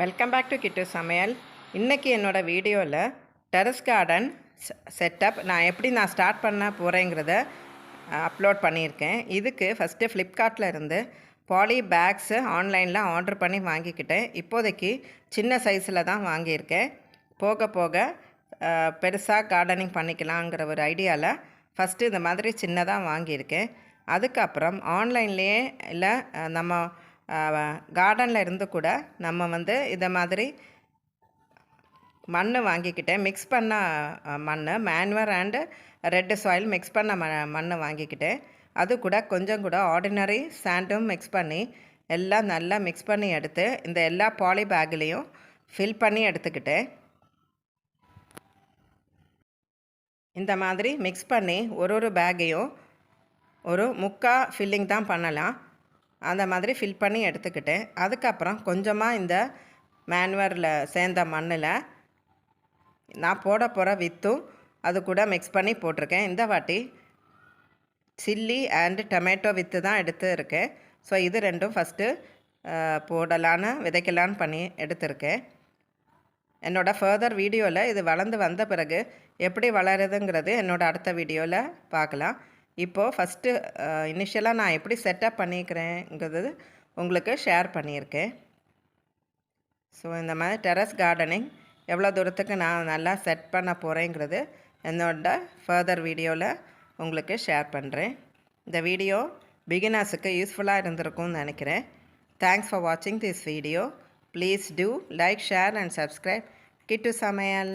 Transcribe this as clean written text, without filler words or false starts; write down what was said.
Welcome back to கிட்டு சமையல். இன்றைக்கி என்னோடய வீடியோவில் டெரஸ் கார்டன் செட்டப் நான் ஸ்டார்ட் பண்ண போகிறேங்கிறத அப்லோட் பண்ணியிருக்கேன். இதுக்கு ஃபஸ்ட்டு ஃப்ளிப்கார்ட்டில் இருந்து பாலி பேக்ஸு ஆன்லைனில் ஆர்டர் பண்ணி வாங்கிக்கிட்டேன். இப்போதைக்கு சின்ன சைஸில் தான் வாங்கியிருக்கேன். போக போக பெருசாக கார்டனிங் பண்ணிக்கலாங்கிற ஒரு ஐடியாவில் ஃபஸ்ட்டு இந்த மாதிரி சின்னதாக வாங்கியிருக்கேன். அதுக்கப்புறம் ஆன்லைன்லேயே இல்லை நம்ம கார்டனில் இருந்து கூட நம்ம இதை மாதிரி மண் வாங்கிக்கிட்டேன். மிக்ஸ் பண்ண மண், மேன்வர் அண்டு ரெட்டு சாயில் மிக்ஸ் பண்ண மண் வாங்கிக்கிட்டேன். அது கூட கொஞ்சம் கூட ஆர்டினரி சாண்டும் மிக்ஸ் பண்ணி எல்லாம் நல்லா மிக்ஸ் பண்ணி எடுத்து இந்த எல்லா பாலி பேக்லேயும் ஃபில் பண்ணி எடுத்துக்கிட்டேன். இந்த மாதிரி மிக்ஸ் பண்ணி ஒரு பேக்கையும் ஒரு முக்கால் ஃபில்லிங் தான் பண்ணலாம். அந்த மாதிரி ஃபில் பண்ணி எடுத்துக்கிட்டேன். அதுக்கப்புறம் கொஞ்சமாக இந்த மேன்வரில் சேர்ந்த மண்ணில் நான் போட போகிற வித்தும் அது கூட மிக்ஸ் பண்ணி போட்டிருக்கேன். இந்த வாட்டி சில்லி அண்டு டொமேட்டோ வித்து தான் எடுத்து இருக்கேன். ஸோ இது ரெண்டும் ஃபஸ்ட்டு போடலான்னு விதைக்கலான்னு பண்ணி எடுத்திருக்கேன். என்னோடய ஃபர்தர் வீடியோவில் இது வளர்ந்து வந்த பிறகு எப்படி வளருதுங்கிறது என்னோடய அடுத்த வீடியோவில் பார்க்கலாம். இப்போது ஃபஸ்ட்டு இனிஷியலாக நான் எப்படி செட்டப் பண்ணிக்கிறேங்கிறது உங்களுக்கு ஷேர் பண்ணியிருக்கேன். ஸோ இந்த மாதிரி டெரஸ் கார்டனிங் எவ்வளோ தூரத்துக்கு நான் நல்லா செட் பண்ண போகிறேங்கிறது என்னோட ஃபர்தர் வீடியோவில் உங்களுக்கு ஷேர் பண்ணுறேன். இந்த வீடியோ பிகினர்ஸுக்கு யூஸ்ஃபுல்லாக இருந்திருக்கும்னு நினைக்கிறேன். தேங்க்ஸ் ஃபார் வாட்சிங் this video. Please do like, share and subscribe Kittu சமையல்.